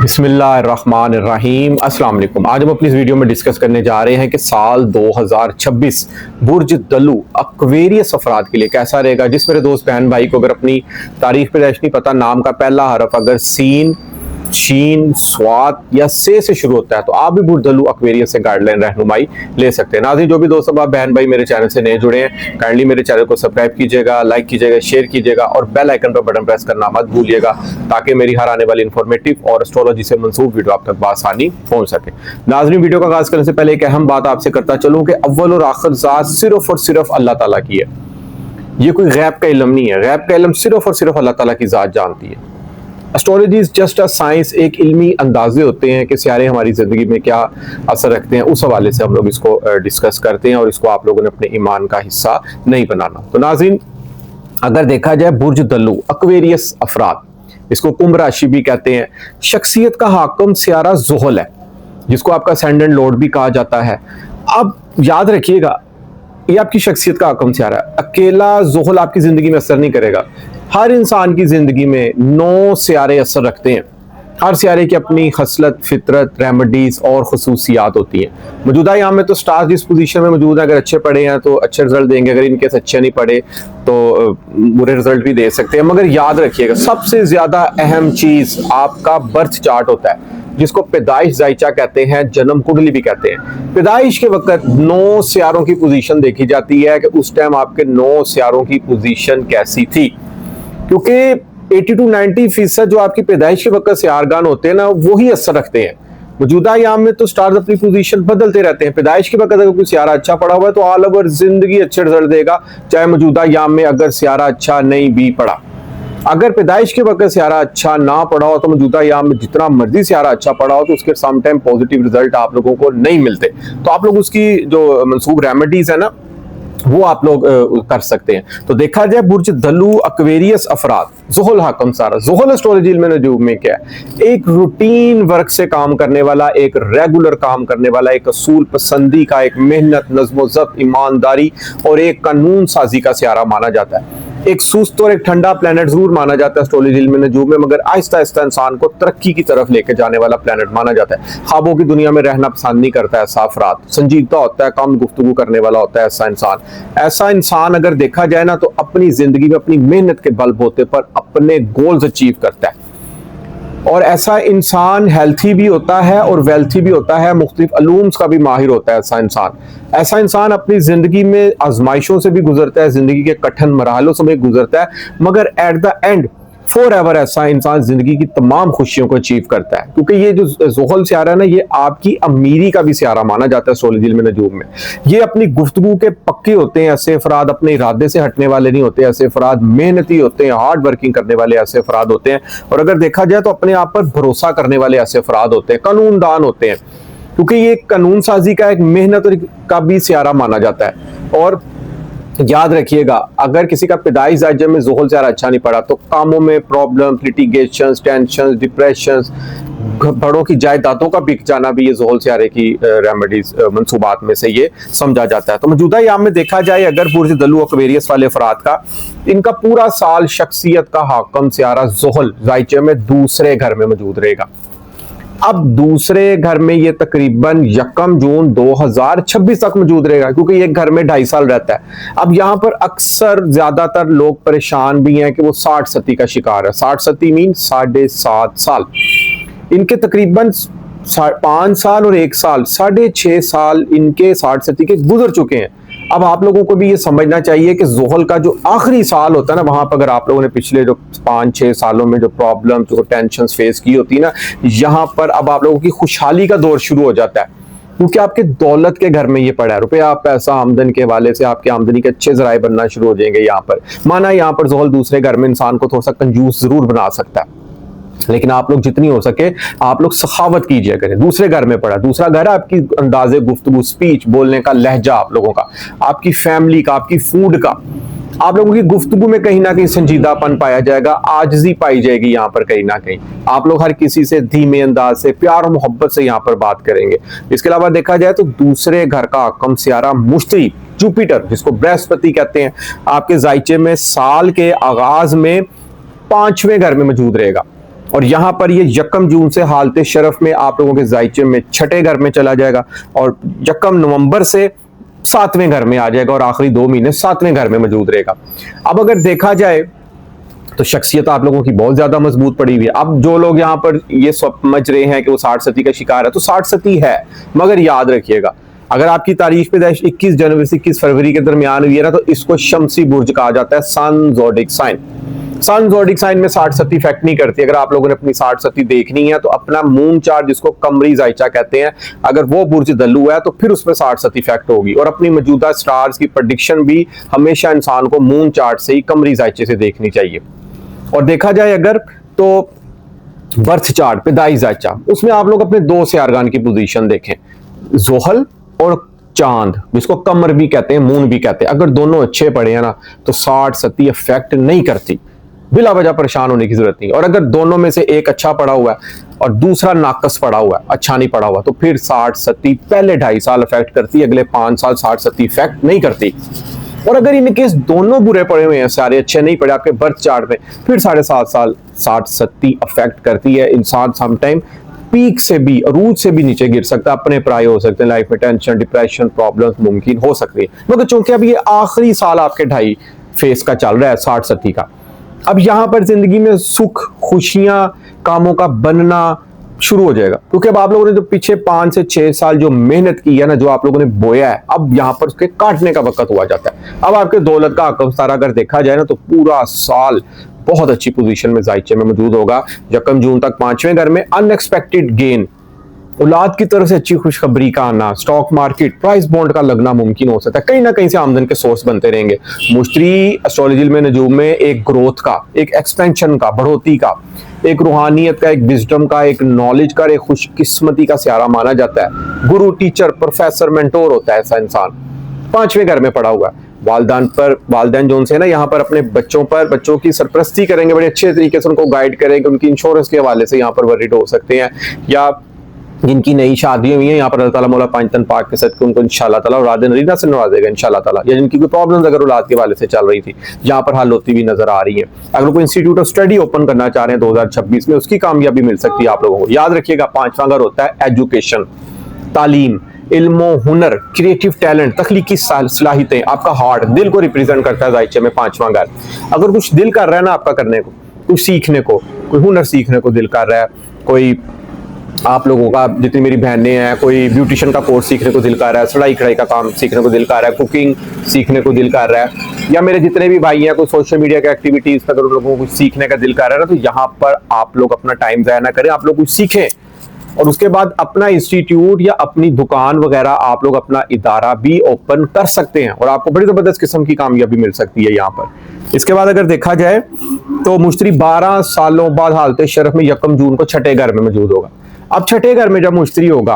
बिस्मिल्लाहिर्रहमानिर्रहीम अस्सलाम वालेकुम। आज हम अपनी इस वीडियो में डिस्कस करने जा रहे हैं कि साल 2026 बुर्ज दल्लू एक्वेरियस अफराद के लिए कैसा रहेगा। जिस मेरे दोस्त बहन भाई को अगर अपनी तारीख पैदाइश नहीं पता, नाम का पहला हरफ अगर सीन, शीन, स्वात या से शुरू होता है तो आप भी बुर्ज दल्लू एक्वेरियस से गाइडलाइन रहनुमाई ले सकते हैं। नाज़रीन, जो भी दोस्त अब बहन भाई मेरे चैनल से नए जुड़े हैं, काइंडली मेरे चैनल को सब्सक्राइब कीजिएगा, लाइक कीजिएगा, शेयर कीजिएगा और बेल आइकन पर बटन प्रेस करना मत भूलिएगा ताकि मेरी हर आने वाली इंफॉर्मेटिव और एस्ट्रोलॉजी से मंसूब वीडियो आप तक बआसानी पहुंच सके। नाज़रीन, वीडियो का आगाज करने से पहले एक अहम बात आपसे करता चलूं कि अव्वल और आखिर ज़ात सिर्फ और सिर्फ अल्लाह ताला की है। ये कोई गैब का इल्म नहीं है। गैब का इल्म सिर्फ और सिर्फ अल्लाह ताला की ज़ात जानती है। Astrology is just a science, एक इल्मी अंदाजे होते हैं कि सियारे हमारी ज़िंदगी में क्या असर रखते हैं। उस हवाले से हम लोग इसको डिस्कस करते हैं और इसको आप लोगों ने अपने ईमान का हिस्सा नहीं बनाना। तो नाज़रीन, अगर देखा जाए बुर्ज दल्लू एक्वेरियस अफराद, इसको कुंभ राशि भी कहते हैं, शख्सियत का हाकम सियारा ज़ुहल है जिसको आपका असेंडेंट लॉर्ड भी कहा जाता है। अब याद रखिएगा, ये आपकी शख्सियत का हाकम सियारा है। अकेला ज़ुहल आपकी ज़िंदगी में असर नहीं करेगा। हर इंसान की ज़िंदगी में 9 सियारे असर रखते हैं। हर सियारे की अपनी खसलत, फितरत, रेमेडीज और खसूसियात होती हैं। मौजूदा यहाँ में तो स्टार्स जिस पोजीशन में मौजूद है, अगर अच्छे पढ़े हैं तो अच्छे रिजल्ट देंगे, अगर इनकेस अच्छे नहीं पढ़े तो बुरे रिजल्ट भी दे सकते हैं। मगर याद रखिएगा, सबसे ज़्यादा अहम चीज़ आपका बर्थ चार्ट होता है जिसको पैदाइश जायचा कहते हैं, जन्म कुंडली भी कहते हैं। पैदाइश के वक्त 9 सियारों की पोजीशन देखी जाती है कि उस टाइम आपके 9 सियारों की पोजीशन कैसी थी, क्योंकि 80 to 90% जो आपकी पैदाइश के वक्त सियारगान होते हैं ना, वही असर रखते हैं। मौजूदा याम में तो स्टार्स अपनी पोजीशन बदलते रहते हैं। पैदाइश के वक्त अगर कोई सियारा अच्छा पड़ा हुआ है तो ऑल ओवर जिंदगी अच्छे रिजल्ट देगा, चाहे मौजूदा याम में अगर सियारा अच्छा नहीं भी पड़ा। अगर पैदाइश के वक्त सियारा अच्छा ना पड़ा हो तो मौजूदा याम में जितना मर्जी सियारा अच्छा पड़ा हो तो उसके सम टाइम पॉजिटिव रिजल्ट आप लोगों को नहीं मिलते। तो आप लोग उसकी जो मंसूब रेमेडीज है ना, वो आप लोग कर सकते हैं। तो देखा जाए बुर्ज दल्लू एक्वेरियस अफराद, ज़ुहल हाकम सारा। ज़ुहल एस्ट्रोलॉजी में नजूम में क्या है? एक रूटीन वर्क से काम करने वाला, एक रेगुलर काम करने वाला, एक असूल पसंदी का, एक मेहनत, नज़्म ज़ब्त, ईमानदारी और एक कानून साजी का सियारा माना जाता है। एक सुस्त और एक ठंडा प्लेनेट जरूर माना जाता है एस्ट्रोलॉजी में नजूम में, मगर आहिस्ता आहिस्ता इंसान को तरक्की की तरफ लेके जाने वाला प्लेनेट माना जाता है। ख्वाबों की दुनिया में रहना पसंद नहीं करता है ऐसा अफराद, संजीदा होता है, कम गुफ्तगू करने वाला होता है ऐसा इंसान अगर देखा जाए ना तो अपनी जिंदगी में अपनी मेहनत के बलबूते पर अपने गोल्स अचीव करता है। और ऐसा इंसान हेल्थी भी होता है और वेल्थी भी होता है, मुख्तलिफ अलूम्स का भी माहिर होता है ऐसा इंसान अपनी जिंदगी में आजमाइशों से भी गुजरता है, जिंदगी के कठिन मरहलों से भी गुजरता है, मगर at the end for ever ऐसा इंसान जिंदगी की तमाम खुशियों को अचीव करता है। क्योंकि ये जो ज़ुहल सियारा है ना, ये आपकी अमीरी का भी सियारा माना जाता है एस्ट्रोलॉजी में नजूम में। ये अपनी गुफ्तगू के पक्के होते हैं ऐसे अफराद, अपने इरादे से हटने वाले नहीं होते ऐसे अफराद, मेहनती होते हैं, हार्ड वर्किंग करने वाले ऐसे अफराद होते हैं, और अगर देखा जाए तो अपने आप पर भरोसा करने वाले ऐसे अफराद होते हैं, कानूनदान होते हैं, क्योंकि ये कानून साजी का एक मेहनत का भी सियारा माना जाता है। और याद रखिएगा, अगर किसी का पैदाइश जायजा में ज़ुहल सियारा अच्छा नहीं पड़ा तो कामों में प्रॉब्लम, लिटिगेशंस, टेंशंस, डिप्रेशंस, बड़ों की जायदादों का बिक जाना भी ये ज़ुहल सियारे की रेमेडीज मंसूबात में से ये समझा जाता है। तो मौजूदा याम में देखा जाए अगर बुर्ज दल्लू एक्वेरियस वाले अफराद का, इनका पूरा साल शख्सियत का हाकम सियारा ज़ुहल जायचे में दूसरे घर में मौजूद रहेगा। अब दूसरे घर में ये तकरीबन 1 जून 2026 तक मौजूद रहेगा, क्योंकि ये घर में 2.5 साल रहता है। अब यहाँ पर अक्सर ज्यादातर लोग परेशान भी हैं कि वो 60 सती का शिकार है। 60 सती मीन 7.5 साल। इनके तकरीबन 5 साल और 1 साल, 6.5 साल इनके 60 सती के गुजर चुके हैं। अब आप लोगों को भी ये समझना चाहिए कि ज़ुहल का जो आखिरी साल होता है ना, वहां पर अगर आप लोगों ने पिछले जो 5-6 सालों में जो प्रॉब्लम, जो टेंशन फेस की होती है ना, यहाँ पर अब आप लोगों की खुशहाली का दौर शुरू हो जाता है, क्योंकि आपके दौलत के घर में ये पड़ा है। रुपया, पैसा, आमदन के हवाले से आपकी आमदनी के अच्छे जराए बनना शुरू हो जाएंगे। यहाँ पर माना, यहाँ पर ज़ुहल दूसरे घर में इंसान को थोड़ा सा कंजूस जरूर बना सकता है, लेकिन आप लोग जितनी हो सके आप लोग सखावत कीजिए करें। दूसरे घर में पड़ा, दूसरा घर है आपकी अंदाजे गुफ्तगू, स्पीच, बोलने का लहजा, आप लोगों का, आपकी फैमिली का, आपकी फूड का, आप लोगों की गुफ्तगू में कहीं ना कहीं संजीदापन पाया जाएगा, आजिज़ी पाई जाएगी। यहाँ पर कहीं ना कहीं आप लोग हर किसी से धीमे अंदाज से, प्यार और मोहब्बत से यहाँ पर बात करेंगे। इसके अलावा देखा जाए तो दूसरे घर का हाकम सियारा मुश्तरी, जुपिटर, जिसको बृहस्पति कहते हैं, आपके जायचे में साल के आगाज में 5वें घर में मौजूद रहेगा। और यहां पर ये यकम जून से हालते शरफ में आप लोगों के जायचे में छठे घर में चला जाएगा और यकम नवंबर से 7वें घर में आ जाएगा और आखिरी 2 महीने 7वें घर में मौजूद रहेगा। अब अगर देखा जाए तो शख्सियत आप लोगों की बहुत ज्यादा मजबूत पड़ी हुई है। अब जो लोग यहाँ पर ये समझ रहे हैं कि वो 60 सती का शिकार है, तो 60 सती है, मगर याद रखिएगा अगर आपकी तारीख पैदाइश 21 जनवरी से 21 फरवरी के दरमियान हुई है ना, तो इसको शमसी बुर्ज कहा जाता है, सन ज़ोडिक साइन। सन ज़ोडिक साइन में 60 सती इफेक्ट नहीं करती। अगर आप लोगों ने अपनी 60 सती देखनी है तो अपना मून चार्ट, जिसको कमरी जायचा कहते हैं, अगर वो बुर्ज दल्लू है तो फिर उसमें 60 सती इफेक्ट होगी। और अपनी मौजूदा स्टार्स की प्रेडिक्शन भी हमेशा इंसान को मून चार्ट से ही, कमरी जायचे से देखनी चाहिए। और देखा जाए अगर तो बर्थ चार्ट पैदाइश जायचा, उसमें आप लोग अपने 2 सियारगान की पोजीशन देखें, जोहल और चांद, जिसको कमर भी कहते हैं, मून भी कहते हैं। अगर दोनों अच्छे पड़े हैं ना तो 60 सती इफेक्ट नहीं करती, बिला वजह परेशान होने की जरूरत नहीं। और अगर दोनों में से एक अच्छा पड़ा हुआ है और दूसरा नाकस पड़ा हुआ है, अच्छा नहीं पड़ा हुआ, तो फिर 60 सती पहले 2.5 साल इफेक्ट करती है, अगले 5 साल 60 सती इफेक्ट नहीं करती। और अगर इन केस दोनों बुरे पड़े हुए हैं, सारे अच्छे नहीं पड़े आपके बर्थ चार्ट में, फिर 7.5 साल 60 सती अफेक्ट करती है। इंसान समटाइम पीक से भी, अरूज से भी नीचे गिर सकता है, अपने पराये हो सकते हैं, लाइफ में टेंशन, डिप्रेशन, प्रॉब्लम्स मुमकिन हो सकती है। मगर चूंकि अब ये आखिरी साल आपके 2.5 फेस का चल रहा है 60 सती का, अब यहां पर जिंदगी में सुख, खुशियां, कामों का बनना शुरू हो जाएगा। क्योंकि अब आप लोगों ने जो पीछे 5 से 6 साल जो मेहनत की है ना, जो आप लोगों ने बोया है, अब यहां पर उसके काटने का वक्त हुआ जाता है। अब आपके दौलत का आकम सारा अगर देखा जाए ना, तो पूरा साल बहुत अच्छी पोजीशन में जायचे में मौजूद होगा। यकम जून तक 5वें घर में अनएक्सपेक्टेड गेन, औलाद की तरफ से अच्छी खुशखबरी का आना, स्टॉक मार्केट, प्राइस बॉन्ड का लगना मुमकिन हो सकता है। कहीं ना कहीं से आमदन के सोर्स बनते रहेंगे। मुश्तरी एस्ट्रोलॉजी में नजूम में एक ग्रोथ का, एक एक्सपेंशन का, बढ़ोतरी का, एक रूहानियत का, एक विजडम का, एक नॉलेज का, एक खुशकिस्मती का सियारा माना जाता है। गुरु, टीचर, प्रोफेसर, मेंटोर होता है ऐसा इंसान। 5वें घर में पड़ा हुआ है। वालदैन जो से ना यहाँ पर अपने बच्चों की सरपरस्ती करेंगे, बड़े अच्छे तरीके से उनको गाइड करेंगे, उनकी इंश्योरेंस के हवाले से यहाँ पर वरीड हो सकते हैं। या जिनकी नई शादी हुई है, यहाँ पर अल्लाह ताला मौला पांच तन पाक के साथ उनको इंशाल्लाह ताला औलाद नरीना से नवाजेगा इंशाल्लाह ताला। या जिनकी कोई प्रॉब्लम्स अगर औलाद के वाले से चल रही थी, यहाँ पर हल होती हुई नजर आ रही है। अगर कोई इंस्टीट्यूट ऑफ स्टडी ओपन करना चाह रहे हैं 2026 में, उसकी कामयाबी मिल सकती है आप लोगों को। याद रखिएगा 5वां घर होता है एजुकेशन, तालीम, इल्मो, हुनर, क्रिएटिव टैलेंट, तख्लीकी सलाहियतें, आपका हार्ट, दिल को रिप्रेजेंट करता है जायचे में 5वां घर। अगर कुछ दिल कर रहा है ना आपका करने को, कुछ सीखने को, कोई हुनर सीखने को दिल कर रहा है, कोई आप लोगों का, जितनी मेरी बहनें हैं, कोई ब्यूटिशियन का कोर्स सीखने को दिल कर रहा है, सिलाई कढ़ाई का काम सीखने को दिल कर रहा है, कुकिंग सीखने को दिल कर रहा है, या मेरे जितने भी भाई हैं कोई सोशल मीडिया के एक्टिविटीज पर अगर उन लोगों को कुछ सीखने का दिल कर रहा है ना, तो यहाँ पर आप लोग अपना टाइम ज़ाया ना करें, आप लोग कुछ सीखें और उसके बाद अपना इंस्टीट्यूट या अपनी दुकान वगैरह आप लोग अपना इदारा भी ओपन कर सकते हैं और आपको बड़ी जबरदस्त किस्म की कामयाबी मिल सकती है यहाँ पर। इसके बाद अगर देखा जाए तो मुश्तरी 12 सालों बाद हालत शरफ में यकम जून को छठे घर में मौजूद होगा। अब छठे घर में जब मुश्तरी होगा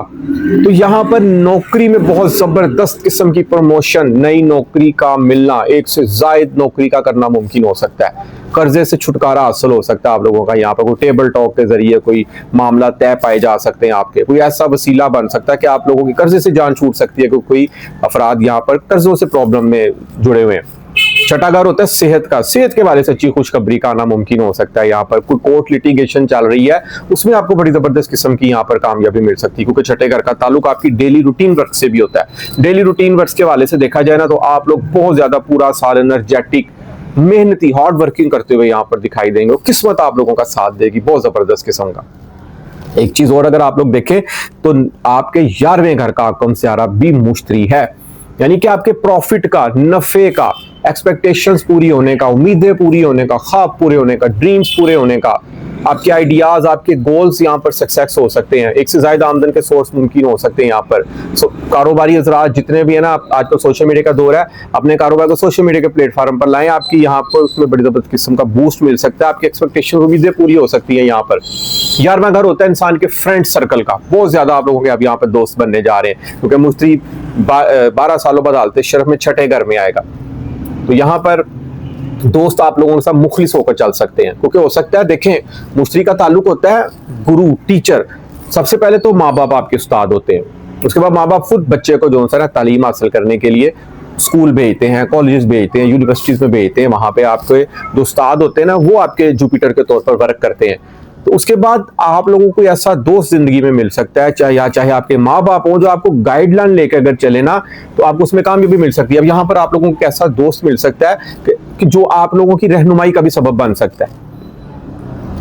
तो यहाँ पर नौकरी में बहुत जबरदस्त किस्म की प्रमोशन, नई नौकरी का मिलना, एक से जायद नौकरी का करना मुमकिन हो सकता है। कर्जे से छुटकारा हासिल हो सकता है आप लोगों का। यहाँ पर कोई टेबल टॉक के जरिए कोई मामला तय पाए जा सकते हैं आपके, कोई ऐसा वसीला बन सकता है कि आप लोगों की कर्जे से जान छूट सकती है, क्योंकि कोई अफराद यहाँ पर कर्जों से प्रॉब्लम में जुड़े हुए हैं। छठा घर होता है सेहत का, सेहत के बारे से अच्छी खुशखबरी का आना मुमकिन हो सकता है। यहाँ पर कोई कोर्ट लिटिगेशन चल रही है, उसमें आपको बड़ी जबरदस्त किस्म की यहाँ पर कामयाबी मिल सकती है, क्योंकि छठे घर का ताल्लुक आपकी डेली रूटीन वर्क से भी होता है। डेली रूटीन वर्क के हवाले से देखा जाए ना, तो आप लोग बहुत ज्यादा पूरा साल एनर्जेटिक, मेहनती, हार्ड वर्किंग करते हुए यहाँ पर दिखाई देंगे और किस्मत आप लोगों का साथ देगी बहुत जबरदस्त किस्म का। एक चीज और अगर आप लोग देखें तो आपके 11वें घर का आकम सियारा भी मुश्तरी है, यानी कि आपके प्रॉफिट का, नफे का, एक्सपेक्टेशंस पूरी होने का, उम्मीदें पूरी होने का, ख्वाब पूरे होने का, ड्रीम्स पूरे होने का, आपके आइडियाज, आपके गोल्स यहाँ पर सक्सेस हो सकते हैं। एक से ज्यादा आमदन के सोर्स मुमकिन हो सकते हैं यहाँ पर। कारोबारी हजरात जितने भी है ना, आजकल सोशल मीडिया का दौर है, अपने कारोबार को सोशल मीडिया के प्लेटफॉर्म पर लाएं, आपकी यहाँ पर उसमें बड़ी जबरदस्त किस्म का बूस्ट मिल सकता है, आपकी एक्सपेक्टेशन, उम्मीदें पूरी हो सकती है यहाँ पर। 11वां घर होता है इंसान के फ्रेंड सर्कल का, बहुत ज्यादा आप लोगों के अब यहाँ पर दोस्त बनने जा रहे हैं, क्योंकि मुश्तरी 12 सालों बाद हालत शरफ में छठे घर में आएगा। तो यहाँ पर दोस्त आप लोगों के साथ मुखलिस होकर चल सकते हैं, क्योंकि हो सकता है, देखें मुश्तरी का ताल्लुक होता है गुरु, टीचर। सबसे पहले तो माँ बाप आपके उस्ताद होते हैं, उसके बाद माँ बाप खुद बच्चे को जो है तालीम हासिल करने के लिए स्कूल भेजते हैं, कॉलेजेस भेजते हैं, यूनिवर्सिटीज में भेजते हैं। वहां पे आपके जो उस्ताद होते हैं ना, वो आपके जुपिटर के तौर पर वर्क करते हैं। तो उसके बाद आप लोगों को ऐसा दोस्त जिंदगी में मिल सकता है, चाहे आपके माँ बाप हो, जो आपको गाइडलाइन लेकर अगर चले ना तो आपको उसमें कामयाबी मिल सकती है। अब यहाँ पर आप लोगों को ऐसा दोस्त मिल सकता है कि जो आप लोगों की रहनुमाई का भी सबब बन सकता है।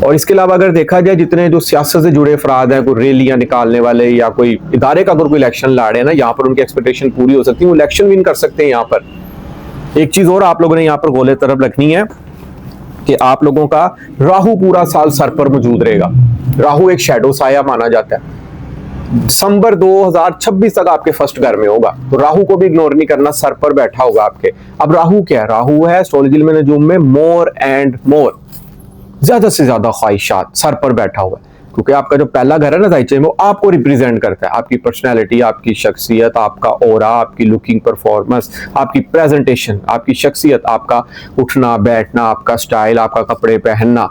और इसके अलावा अगर देखा जाए, जितने जो सियासत से जुड़े अफराद हैं, कोई रैलियां निकालने वाले या कोई इदारे का अगर कोई इलेक्शन लड़ रहे हैं ना, यहाँ पर उनकी एक्सपेक्टेशन पूरी हो सकती है, वो इलेक्शन विन कर सकते हैं। यहाँ पर एक चीज और आप लोगों ने यहाँ पर गोले तरफ रखनी है कि आप लोगों का राहु पूरा साल सर पर मौजूद रहेगा। राहु एक शैडो साया माना जाता है। दिसंबर 2026 तक आपके फर्स्ट घर में होगा, तो राहु को भी इग्नोर नहीं करना, सर पर बैठा होगा आपके। अब राहु क्या है? राहु है एस्ट्रोलॉजी में नजूम में मोर एंड मोर, ज्यादा से ज्यादा ख्वाहिशात, सर पर बैठा हुआ है। क्योंकि आपका जो पहला घर है ना जायचे में, वो आपको रिप्रेजेंट करता है, आपकी पर्सनैलिटी, आपकी शख्सियत, आपका ऑरा, आपकी लुकिंग परफॉर्मेंस, आपकी प्रेजेंटेशन, आपकी शख्सियत, आपका उठना बैठना, आपका स्टाइल, आपका कपड़े पहनना।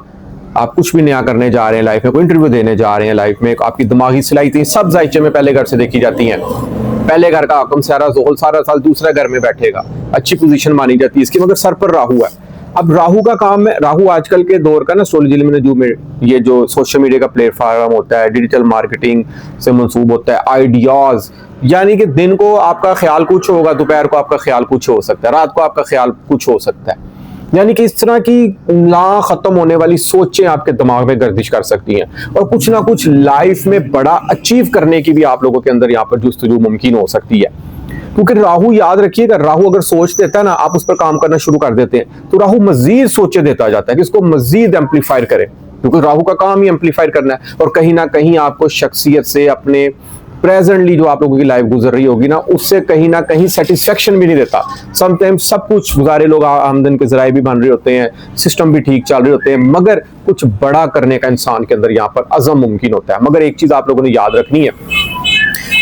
आप कुछ भी नया करने जा रहे हैं लाइफ में, कोई इंटरव्यू देने जा रहे हैं लाइफ में, आपकी दिमागी सलाहियतें सब जायचे में पहले घर से देखी जाती हैं। पहले घर का आकम सारा जोहल सारा साल दूसरा घर में बैठेगा, अच्छी पोजीशन मानी जाती है इसकी, मगर सर पर राहु है। अब राहु का काम है, राहु आजकल के दौर का ना एस्ट्रोलॉजी में जो ये जो सोशल मीडिया का प्लेटफॉर्म होता है, डिजिटल मार्केटिंग से मंसूब होता है, आइडियाज, यानी कि दिन को आपका ख्याल कुछ होगा, दोपहर को आपका ख्याल कुछ हो सकता है, रात को आपका ख्याल कुछ हो सकता है। यानी कि इस तरह की ना खत्म होने वाली सोचें आपके दिमाग में गर्दिश कर सकती हैं, और कुछ ना कुछ लाइफ में बड़ा अचीव करने की भी आप लोगों के अंदर यहाँ पर जुस्तजू मुमकिन हो सकती है। क्योंकि राहु, याद रखिएगा, राहु अगर सोच देता है ना, आप उस पर काम करना शुरू कर देते हैं, तो राहु मजीद सोचे देता जाता है कि इसको मजीद एम्पलीफायर करे, क्योंकि राहु का काम ही एम्पलीफायर करना है। और कहीं ना कहीं आपको शख्सियत से, अपने प्रेजेंटली जो आप लोगों की लाइफ गुजर रही होगी ना, उससे कहीं ना कहीं सेटिस्फेक्शन भी नहीं देता। समटाइम्स सब कुछ गुजारे लोग आमदन के जराए भी बन रहे होते हैं, सिस्टम भी ठीक चल रहे होते हैं, मगर कुछ बड़ा करने का इंसान के अंदर यहाँ पर अज़म मुमकिन होता है। मगर एक चीज आप लोगों ने याद रखनी है,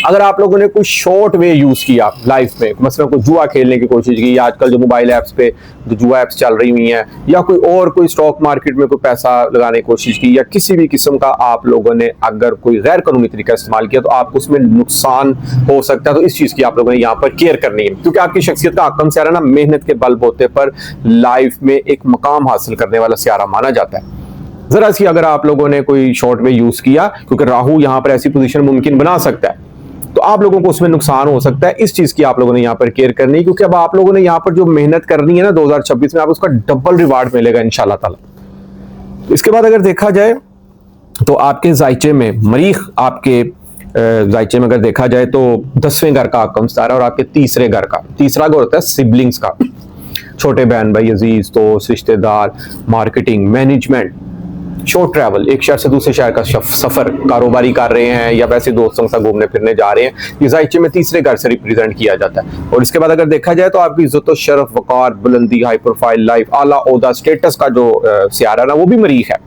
अगर आप लोगों ने कोई शॉर्ट वे यूज किया लाइफ में, मसलन कोई जुआ खेलने की कोशिश की, आजकल जो मोबाइल ऐप्स पे जो जुआ ऐप्स चल रही हुई हैं, या कोई स्टॉक मार्केट में कोई पैसा लगाने की कोशिश की, या किसी भी किस्म का आप लोगों ने अगर कोई गैर कानूनी तरीका इस्तेमाल किया, तो आपको उसमें नुकसान हो सकता है। तो इस चीज की आप लोगों ने यहाँ पर केयर करनी है, क्योंकि आपकी शख्सियत का आकम सियारा ना मेहनत के बलबूते पर लाइफ में एक मकाम हासिल करने वाला सियारा माना जाता है। जरा सी अगर आप लोगों ने कोई शॉर्ट वे यूज किया, क्योंकि राहु यहाँ पर ऐसी पोजीशन मुमकिन बना सकता है, तो आप लोगों को उसमें नुकसान हो सकता है। इस चीज की आप लोगों ने यहाँ पर केयर करनी है, क्योंकि अब आप लोगों ने यहाँ पर जो मेहनत करनी है ना 2026 में, आप उसका डबल रिवार्ड मिलेगा इंशाल्लाह ताला। इसके बाद अगर देखा जाए तो आपके जायचे में मरीख, आपके जायचे में अगर देखा जाए तो 10वें घर का आकम सितारा, और आपके तीसरे घर का, तीसरा घर होता है सिबलिंग्स का, छोटे बहन भाई, अजीज दोस्त, रिश्तेदार, मार्केटिंग, मैनेजमेंट, शॉर्ट ट्रैवल, एक शहर से दूसरे शहर का सफर, कारोबारी कर रहे हैं या वैसे दोस्तों के साथ घूमने फिरने जा रहे हैं, ये जायचे में तीसरे घर से रिप्रेजेंट किया जाता है। और इसके बाद अगर देखा जाए तो आपकी इज्जत, शरफ, वकार, बुलंदी, हाई प्रोफाइल लाइफ, आला ओहदा, स्टेटस का जो सियारा ना, वो भी मरीख है।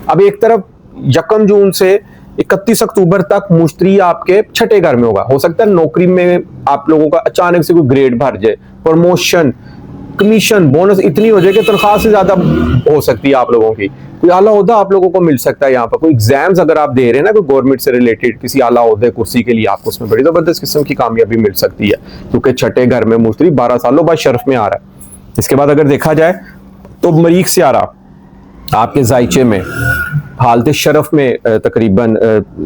अब एक तरफ 1 जून से 31 अक्टूबर तक मुश्तरी आपके छठे घर में होगा। हो सकता है नौकरी में आप लोगों का अचानक से कोई ग्रेड भर जाए, प्रमोशन, कमीशन, बोनस इतनी हो जाए कि तनख्वाह से ज्यादा हो सकती है आप लोगों की, कोई आला ओहदा आप लोगों को मिल सकता है। यहाँ पर कोई एग्जाम्स अगर आप दे रहे हैं ना, कोई गवर्नमेंट से रिलेटेड किसी आला ओहदे कुर्सी के लिए, आपको उसमें बड़ी जबरदस्त किस्म की कामयाबी मिल सकती है, क्योंकि छठे घर में मुश्तरी 12 सालों बाद शर्फ में आ रहा है। इसके बाद अगर देखा जाए तो मरीख सियारा आपके जायचे में हालत शरफ में तकरीबन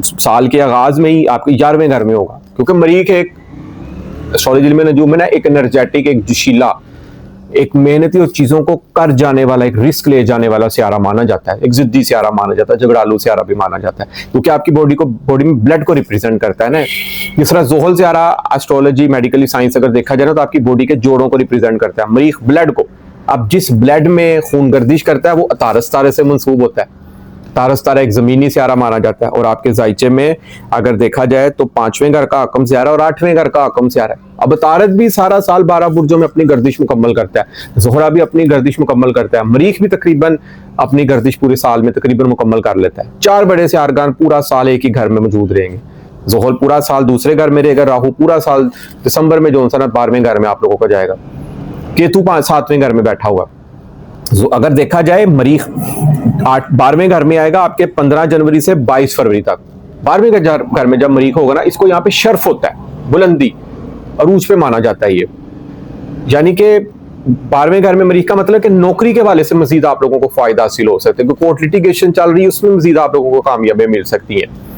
साल के आगाज में ही आपके 11वें घर में होगा, क्योंकि मरीख एक एस्ट्रोलॉजी में नजूम में ना एक एनर्जेटिक, एक जोशीला, एक मेहनती और चीजों को कर जाने वाला, एक रिस्क ले जाने वाला सियारा माना जाता है, एक जिद्दी सियारा माना जाता है, झगड़ालू सियारा भी माना जाता है, क्योंकि आपकी बॉडी में ब्लड को रिप्रेजेंट करता है ना। जिस तरह जोहल सियारा एस्ट्रोलॉजी, मेडिकली साइंस अगर देखा जाए तो आपकी बॉडी के जोड़ों को रिप्रेजेंट करता है, मरीख ब्लड को। अब जिस ब्लड में खून गर्दिश करता है वो तारस तारे से मंसूब होता है। तारस तारा एक जमीनी सियारा माना जाता है। और आपके जायचे में अगर देखा जाए तो 5वें घर का आकम सियारा और 8वें घर का आकम सियारा है। अब तारत भी सारा साल 12 बुर्जों में अपनी गर्दिश मुकम्मल करता है, ज़ोहरा भी अपनी गर्दिश मुकम्मल करता है, मरीख भी तकरीबन अपनी गर्दिश पूरे साल में तकरीबन मुकम्मल कर लेता है। 4 बड़े सियारगान पूरा साल एक ही घर में मौजूद रहेंगे। ज़ोहल पूरा साल दूसरे घर में रहेगा, राहु पूरा साल दिसंबर में जो 12वें घर में आप लोगों का जाएगा, केतु 7वें घर में बैठा हुआ। अगर देखा जाए मरीख 12वें घर में आएगा आपके 15 जनवरी से 22 फरवरी तक। 12वें घर में जब मरीख होगा ना, इसको यहाँ पे शर्फ होता है, बुलंदी, अरूज पे माना जाता है ये। यानी कि 12वें घर में मरीख का मतलब कि नौकरी के वाले से मजीद आप लोगों को फायदा हासिल हो सकता है, क्योंकि कोर्ट लिटिगेशन चल रही है, उसमें मजीद आप लोगों को कामयाबी मिल सकती है।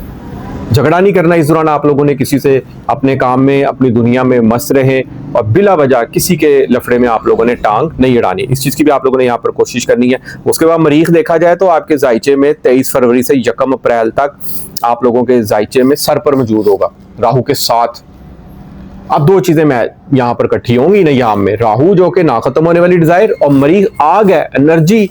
झगड़ा नहीं करना इस दौरान आप लोगों ने किसी से, अपने काम में अपनी दुनिया में मस्त रहें और बिला वजह किसी के लफड़े में आप लोगों ने टांग नहीं अड़ानी। इस चीज़ की भी आप लोगों ने यहाँ पर कोशिश करनी है। उसके बाद मरीख देखा जाए तो आपके जायचे में 23 फरवरी से 1 अप्रैल तक आप लोगों के जायचे में सर पर मौजूद होगा राहु के साथ। अब दो चीजें मैं यहाँ पर इकट्ठी होंगी नयाम में, राहु जो कि ना खत्म होने वाली डिजायर और मरीख आग है, एनर्जी।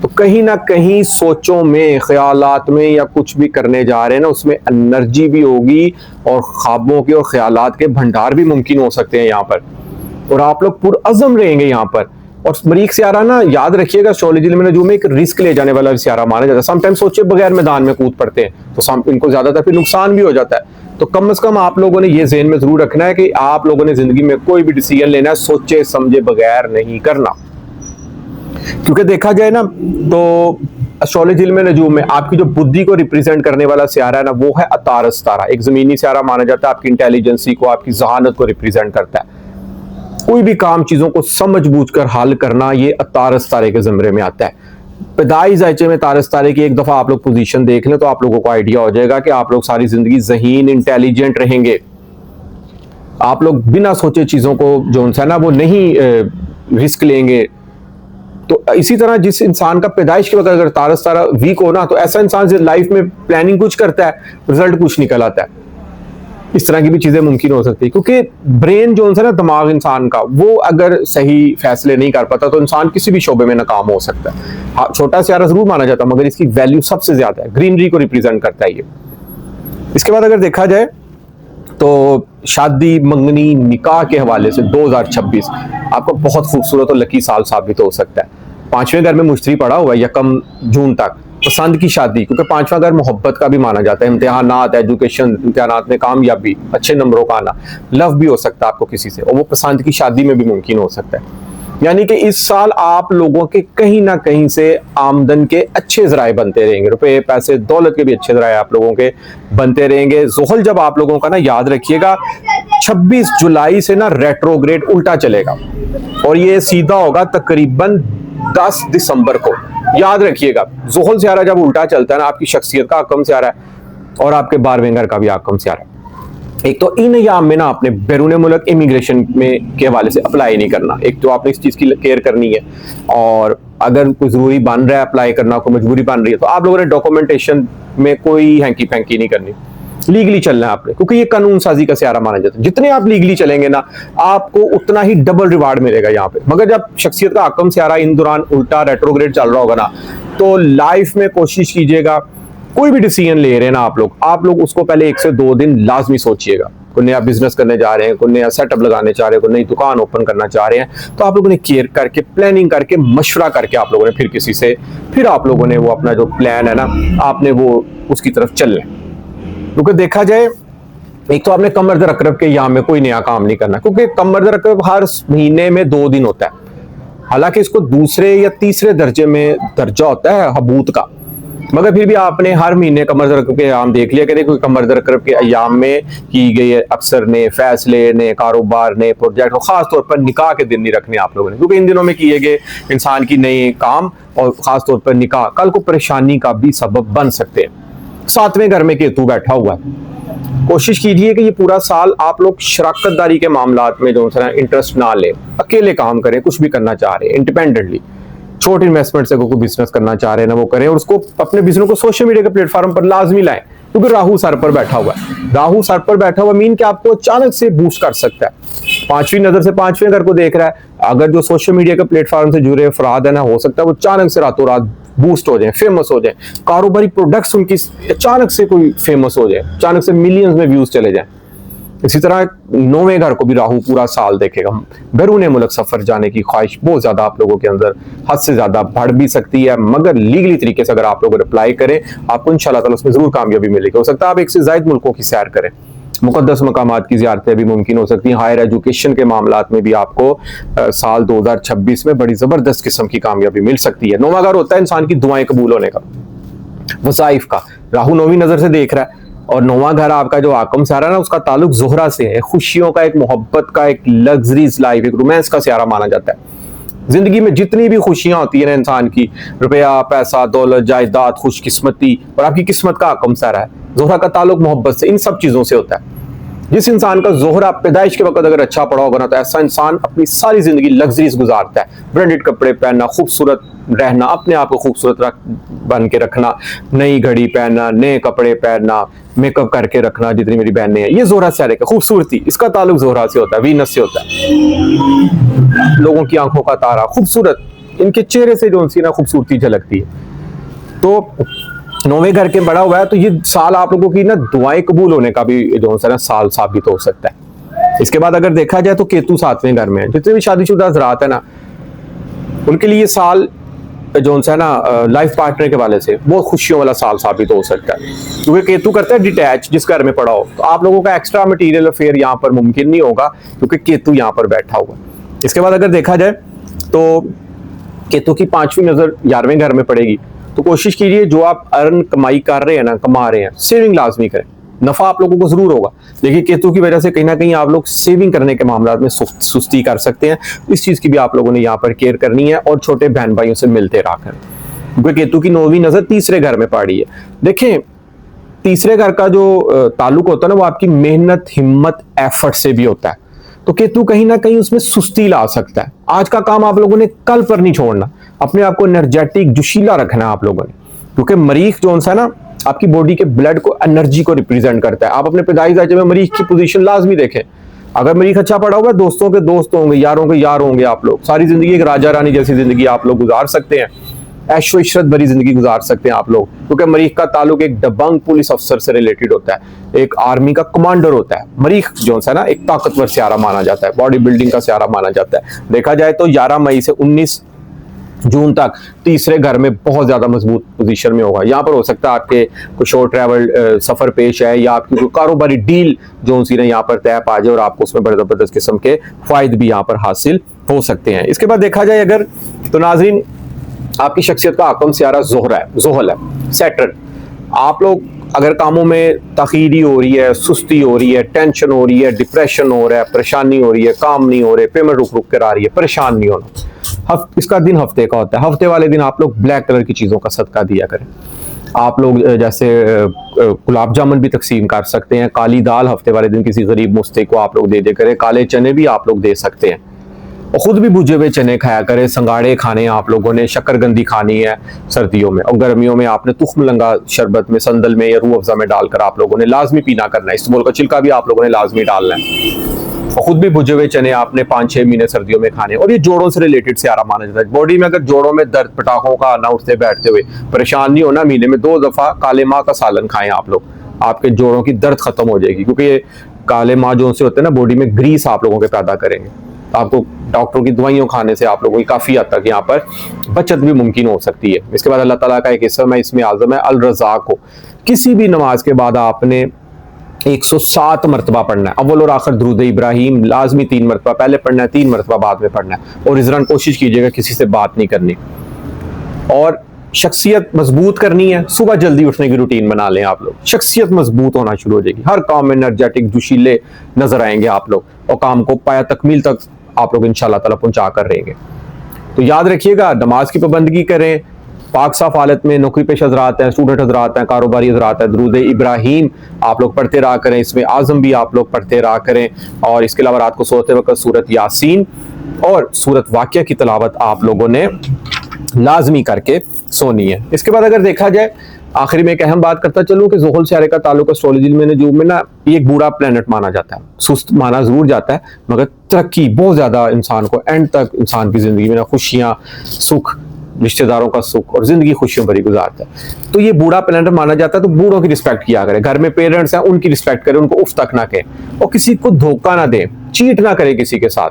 तो कहीं ना कहीं सोचों में, ख्यालात में या कुछ भी करने जा रहे हैं ना, उसमें एनर्जी भी होगी और ख्वाबों के और ख्यालात के भंडार भी मुमकिन हो सकते हैं यहाँ पर, और आप लोग पुरअज़म रहेंगे यहाँ पर। और मरीख सियारा ना, याद रखिएगा, एस्ट्रोलॉजी में नजूम में एक रिस्क ले जाने वाला सियारा माना जाता है। समटाइम सोचे बगैर मैदान में कूद पड़ते हैं तो इनको ज्यादातर फिर नुकसान भी हो जाता है। तो कम से कम आप लोगों ने ये ज़हन में जरूर रखना है कि आप लोगों ने जिंदगी में कोई भी डिसीजन लेना है सोचे समझे बगैर नहीं करना, क्योंकि देखा जाए ना तो एस्ट्रोलॉजी में नजूम में आपकी जो बुद्धि को रिप्रेजेंट करने वाला सियारा है ना, वो है अतारस तारा। एक जमीनी सियारा माना जाता है, आपकी इंटेलिजेंसी को, आपकी जहानत को रिप्रेजेंट करता है। कोई भी काम चीजों को समझ बूझ कर हल करना, ये अतारस तारे के ज़मरे में आता है। पैदाइश जायचे में तारस तारे की एक दफा आप लोग पोजीशन देख लें तो आप लोगों को आइडिया हो जाएगा कि आप लोग सारी जिंदगी ज़हीन, इंटेलिजेंट रहेंगे। आप लोग बिना सोचे चीजों को जो है ना वो नहीं रिस्क लेंगे। तो इसी तरह जिस इंसान का पैदाइश के वक्त अगर तारस तारा वीक हो ना, तो ऐसा इंसान लाइफ में प्लानिंग कुछ करता है, रिजल्ट कुछ निकल आता है। इस तरह की भी चीजें मुमकिन हो सकती है, क्योंकि ब्रेन जो है ना, दिमाग इंसान का, वो अगर सही फैसले नहीं कर पाता तो इंसान किसी भी शोबे में नाकाम हो सकता है। हाँ, छोटा सियारा जरूर माना जाता है मगर इसकी वैल्यू सबसे ज्यादा है, ग्रीनरी को रिप्रेजेंट करता है ये। इसके बाद अगर देखा जाए तो शादी, मंगनी, निकाह के हवाले से 2026 आपको बहुत खूबसूरत और लकी साल साबित हो सकता है। 5वें घर में मुश्तरी पड़ा हुआ है 1 जून तक। पसंद की शादी, क्योंकि 5वां घर मोहब्बत का भी माना जाता है, इम्तिहानात, एजुकेशन, इम्तिहानात में कामयाबी, अच्छे नंबरों का आना, लव भी हो सकता है आपको किसी से, और वो पसंद की शादी में भी मुमकिन हो सकता है। यानी कि इस साल आप लोगों के कहीं ना कहीं से आमदन के अच्छे जराए बनते रहेंगे, रुपए, पैसे, दौलत के भी अच्छे जराए आप लोगों के बनते रहेंगे। ज़ुहल जब आप लोगों का ना, याद रखिएगा, 26 जुलाई से ना रेट्रोग्रेड उल्टा चलेगा और ये सीधा होगा तकरीबन 10 दिसंबर को। याद रखिएगा, ज़ुहल सियारा जब उल्टा चलता है ना, आपकी शख्सियत का आकम सियारा है और आपके 12वें घर का भी आकम सियारा है। एक तो इन अयाम में ना आपने बैरून मुल्क इमिग्रेशन में के हवाले से अप्लाई नहीं करना, एक तो आपने इस चीज़ की केयर करनी है, और अगर कोई ज़रूरी बन रहा है अप्लाई करना, कोई मजबूरी बन रही है, तो आप लोगों ने डॉक्यूमेंटेशन में कोई हैंकी फैंकी नहीं करनी, लीगली चलना है आपने, क्योंकि ये कानून साजी का सियारा माना जाता है। जितने आप लीगली चलेंगे ना, आपको उतना ही डबल रिवार्ड मिलेगा यहाँ पे। मगर जब शख्सियत का आकम सियारा इन दौरान उल्टा रेट्रोग्रेड चल रहा होगा ना, तो लाइफ में कोशिश कीजिएगा, कोई भी डिसीजन ले रहे हैं ना आप लोग उसको पहले 1 से 2 दिन लाजमी सोचिएगा। कोई नया बिजनेस करने जा रहे हैं, कोई नया सेटअप लगाने चाह रहे हैं, कोई नई दुकान ओपन करना चाह रहे हैं, तो आप लोगों ने केयर करके, प्लानिंग करके, मशवरा करके आप लोगों ने फिर किसी से, फिर आप लोगों ने वो अपना जो प्लान है ना, आपने वो उसकी तरफ चलना है। क्योंकि देखा जाए, एक तो आपने कमर दर अकरब के यहाँ में कोई नया काम नहीं करना, क्योंकि कमर दर अकरब हर महीने में 2 दिन होता है। हालांकि इसको दूसरे या तीसरे दर्जे में दर्जा होता है हबूत का, मगर फिर भी आपने हर महीने कमर दर अकरब के अयाम देख लिया कि कोई कमर दर अकरब के अयाम में की गई अक्सर ने फैसले ने, कारोबार ने, प्रोजेक्ट, और खास तौर पर निकाह के दिन नहीं रखने आप लोगों ने, क्योंकि इन दिनों में किए गए इंसान की नए काम और खास तौर पर निकाह कल को परेशानी का भी सबब बन सकते हैं। 7वें घर में केतु बैठा हुआ है। कोशिश कीजिए कि ये पूरा साल आप लोग शराकतदारी के मामलात में जो है इंटरेस्ट ना लें, अकेले काम करें, कुछ भी करना चाह रहे हैं इंडिपेंडेंटली, छोटे इन्वेस्टमेंट से कोई बिजनेस करना चाह रहे हैं ना वो करें, और उसको अपने बिजनेस को सोशल मीडिया के प्लेटफॉर्म पर लाजमी लाएं, क्योंकि राहु सर पर बैठा हुआ है। राहु सर पर बैठा हुआ मीन कि आपको अचानक से बूस्ट कर सकता है। 5वीं नजर से 5वें घर को देख रहा है। अगर जो सोशल मीडिया के प्लेटफॉर्म से जुड़े अफराद है ना, हो सकता है वो अचानक से रातों रात बूस्ट हो जाए, फेमस हो जाए, कारोबारी प्रोडक्ट्स उनकी अचानक से कोई फेमस हो जाए, अचानक से मिलियंस में व्यूज चले जाएं। इसी तरह 9वें घर को भी राहु पूरा साल देखेगा। बैरून मुल्क सफर जाने की ख्वाहिश बहुत ज्यादा आप लोगों के अंदर हद से ज्यादा बढ़ भी सकती है, मगर लीगली तरीके से अगर आप लोग अप्लाई करें, आपको इंशाल्लाह ताला उसमें जरूर कामयाबी मिलेगी। हो सकता है आप 1 से ज्यादा मुल्कों की सैर करें, मुकद्दस मकामात की ज़ियारतें भी मुमकिन हो सकती हैं। हायर एजुकेशन के मामलात में भी आपको साल 2026 में बड़ी ज़बरदस्त किस्म की कामयाबी मिल सकती है। 9वां घर होता है इंसान की दुआएं कबूल होने का, वज़ाइफ का। राहु 9वीं नज़र से देख रहा है, और 9वां घर आपका जो आकम सियारा ना, उसका ताल्लुक ज़ोहरा से है। खुशियों का, एक मोहब्बत का, एक लग्जरीज लाइफ, एक रोमांस का सियारा माना जाता है। जिंदगी में जितनी भी खुशियां होती है ना इंसान की, रुपया, पैसा, दौलत, जायदाद, खुशकिस्मती और आपकी किस्मत का हकम सारा है, जोहरा का ताल्लुक मोहब्बत से, इन सब चीजों से होता है। जिस इंसान का जोहरा पैदाइश के वक्त अगर अच्छा पड़ा होगा ना, तो ऐसा इंसान अपनी सारी जिंदगी लग्जरीज गुजारता है। ब्रांडेड कपड़े पहनना, खूबसूरत रहना, अपने आप को खूबसूरत बन के रखना, नई घड़ी पहनना, नए कपड़े पहनना, मेकअप करके रखना, जितनी मेरी बहनें हैं, ये जोहरा से आएगा। खूबसूरती, इसका ताल्लुक जोहरा से होता है, वीनस से होता है। लोगों की आंखों का तारा, खूबसूरत, इनके चेहरे से जो सी ना खूबसूरती झलकती है। तो 9वें घर के बड़ा हुआ है, तो ये साल आप लोगों की ना दुआएं कबूल होने का भी जो है ना साल साबित हो सकता है। इसके बाद अगर देखा जाए तो केतु 7वें घर में है। जितने भी शादीशुदा हज़रात है ना, उनके लिए साल जो है ना लाइफ पार्टनर के वाले से बहुत खुशियों वाला साल साबित हो सकता है, क्योंकि केतु करता है डिटैच, जिस घर में पड़ा हो। तो आप लोगों का एक्स्ट्रा मटीरियल अफेयर यहाँ पर मुमकिन नहीं होगा, क्योंकि केतु यहाँ पर बैठा हुआ। इसके बाद अगर देखा जाए तो केतु की 5वीं नजर 11वें घर में पड़ेगी। तो कोशिश कीजिए जो आप अर्न कमाई कर रहे हैं ना, कमा रहे हैं, सेविंग लाजमी करें। नफा आप लोगों को जरूर होगा, लेकिन केतु की वजह से कहीं ना कहीं आप लोग सेविंग करने के मामला में सुस्ती कर सकते हैं। इस चीज की भी आप लोगों ने यहाँ पर केयर करनी है, और छोटे बहन भाइयों से मिलते रहा कर, क्योंकि केतु की 9वीं नजर 3रे घर में पड़ी है। देखें, 3रे घर का जो ताल्लुक होता है ना, वो आपकी मेहनत, हिम्मत, एफर्ट से भी होता है। तो केतु कहीं ना कहीं उसमें सुस्ती ला सकता है। आज का काम आप लोगों ने कल पर नहीं छोड़ना, अपने आप को एनर्जेटिक, जोशीला रखना है आप लोगों ने, क्योंकि मरीख जो है ना आपकी बॉडी के ब्लड को, एनर्जी को रिप्रेजेंट करता है। आप अपने पैदाइश दर्जे में मरीख की पोजीशन लाजमी देखें। अगर मरीख अच्छा पड़ा हुआ है, दोस्तों के दोस्त होंगे, यारों के यार होंगे, आप लोग सारी जिंदगी एक राजा रानी जैसी जिंदगी आप लोग गुजार सकते हैं। ऐशो इशरत भरी जिंदगी गुजार सकते हैं आप लोग, क्योंकि मरीख का ताल्लुक एक दबंग पुलिस अफसर से रिलेटेड होता है, एक आर्मी का कमांडर होता है। मरीख जो है ना एक ताकतवर सियारा माना जाता है, बॉडी बिल्डिंग का सियारा माना जाता है। देखा जाए तो 11 मई से 19 जून तक 3रे घर में बहुत ज्यादा मजबूत पोजीशन में होगा। यहाँ पर हो सकता है आपके कोई शॉर्ट ट्रैवल सफर पेश है, या आपकी कोई कारोबारी डील जो सी ने यहाँ पर तय पा जाए, और आपको उसमें बड़े जबरदस्त किस्म के फायदे भी यहाँ पर हासिल हो सकते हैं। इसके बाद देखा जाए अगर, तो नाजरीन, आपकी शख्सियत का आकम सियारा जोहरा है, जोहल है, सैटर्न। आप लोग अगर कामों में तखीरी हो रही है, सुस्ती हो रही है, टेंशन हो रही है, डिप्रेशन हो रहा है, परेशानी हो रही है, काम नहीं हो रहे, पेमेंट रुक रुक कर आ रही है, परेशान नहीं होना। इसका दिन हफ्ते का होता है। हफ्ते वाले दिन आप लोग ब्लैक कलर की चीजों का सदका दिया करें। आप लोग जैसे गुलाब जामुन भी तकसीम कर सकते हैं, काली दाल हफ्ते वाले दिन किसी गरीब मुस्तहिक को आप लोग दे दे करें, काले चने भी आप लोग दे सकते हैं, और खुद भी भुजे हुए चने खाया करें। संगाड़े खाने आप लोगों ने, शक्करगंदी खानी है सर्दियों में, और गर्मियों में आपने तुख्म लंगा शरबत में, संदल में या रूह अफ़ज़ा में डालकर आप लोगों ने लाजमी पीना करना है। इस्तेमाल का छिलका भी आप लोगों ने लाजमी डालना है, और खुद भी भुजे हुए चने आपने 5-6 महीने सर्दियों में खाने। और ये जोड़ों से रिलेटेड सियारा माना जाता है। बॉडी में अगर जोड़ों में दर्द, पटाखों का आना, उठते बैठते हुए परेशान नहीं होना, महीने में 2 दफा काले माँ का सालन खाएं आप लोग, आपके जोड़ों की दर्द खत्म हो जाएगी। क्योंकि ये काले माँ जो से होते हैं ना, बॉडी में ग्रीस आप लोगों के पैदा करेंगे। आपको डॉक्टरों की दवाइयों खाने से आप लोगों की काफी हद तक यहाँ पर बचत भी मुमकिन हो सकती है। इसके बाद अल्लाह ताला का एक इसम है, इसमें आज़म है अल रज़ाक हो। किसी भी नमाज के बाद आपने 107 मरतबा पढ़ना है। अव्वल और आखिर दुरूद इब्राहिम लाजमी 3 मरतबा पहले पढ़ना है, 3 मरतबा बाद में पढ़ना है। और इस दौरान कोशिश कीजिएगा किसी से बात नहीं करनी। और शख्सियत मजबूत करनी है, सुबह जल्दी उठने की रूटीन बना लें आप लोग, शख्सियत मजबूत होना शुरू हो जाएगी। हर काम में एनर्जेटिक, जोशीले नजर आएंगे आप लोग, और काम को पाया तकमील तक आप लोग इंशाअल्लाह ताला पहुंचा कर रहेंगे। तो याद रखिएगा, नमाज की पाबंदगी करें, पाक साफ हालत में। नौकरी पेश हजरात हैं, स्टूडेंट हजरात हैं, कारोबारी हजरात हैं, दुरूद इब्राहिम आप लोग पढ़ते रहा करें। इसमें आज़म भी आप लोग पढ़ते रहा करें। और इसके अलावा रात को सोते वक्त सूरत यासीन और सूरत वाक़िया की तिलावत आप लोगों ने लाजमी करके सोनी है। इसके बाद अगर देखा जाए, आखिरी में एक अहम बात करता चलूं कि ज़ुहल सियारे का ताल्लुक एस्ट्रोलॉजी में नजूम में ना ये एक बुरा प्लेनेट माना जाता है। सुस्त माना जरूर जाता है, मगर तरक्की बहुत ज्यादा इंसान को एंड तक इंसान की जिंदगी में ना खुशियां, सुख, रिश्तेदारों का सुख और जिंदगी खुशियों भरी गुजारता है। तो ये बूढ़ा प्लेनेट माना जाता है। तो बूढ़ों की रिस्पेक्ट किया करें, घर में पेरेंट्स हैं उनकी रिस्पेक्ट करें, उनको उफ तक ना कहें, और किसी को धोखा ना दें, चीट ना करें किसी के साथ,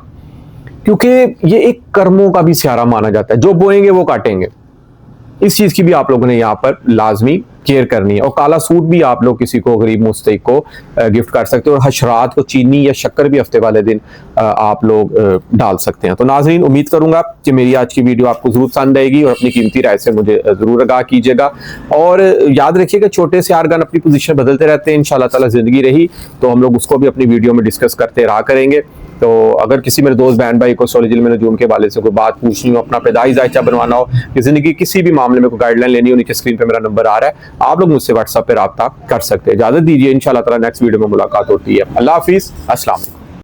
क्योंकि ये एक कर्मों का भी सियारा माना जाता है। जो बोएंगे वो काटेंगे। इस चीज की भी आप लोगों ने यहाँ पर लाजमी केयर करनी है। और काला सूट भी आप लोग किसी को, गरीब मुस्तहिक को गिफ्ट कर सकते हो। और हशरात को चीनी या शक्कर भी हफ्ते वाले दिन आप लोग डाल सकते हैं। तो नाज़रीन, उम्मीद करूंगा कि मेरी आज की वीडियो आपको जरूर पसंद आएगी, और अपनी कीमती राय से मुझे जरूर आगाह कीजिएगा। और याद रखिएगा, छोटे से आर्गन अपनी पोजीशन बदलते रहते हैं। इंशाअल्लाह ताला जिंदगी रही तो हम लोग उसको भी अपनी वीडियो में डिस्कस करते रहा करेंगे। तो अगर किसी मेरे दोस्त बहन भाई को एस्ट्रोलॉजी में नजूम के वाले से कोई बात पूछनी हो, अपना पैदाइश जायचा बनवाना हो, कि जिंदगी किसी भी मामले में कोई गाइडलाइन लेनी हो, नीचे स्क्रीन पे मेरा नंबर आ रहा है, आप लोग मुझसे व्हाट्सएप पे राब्ता कर सकते हैं। इजाजत दीजिए, इंशाल्लाह ताला नेक्स्ट वीडियो में मुलाकात होती है। अल्लाह हाफिज, अस्सलाम वालेकुम।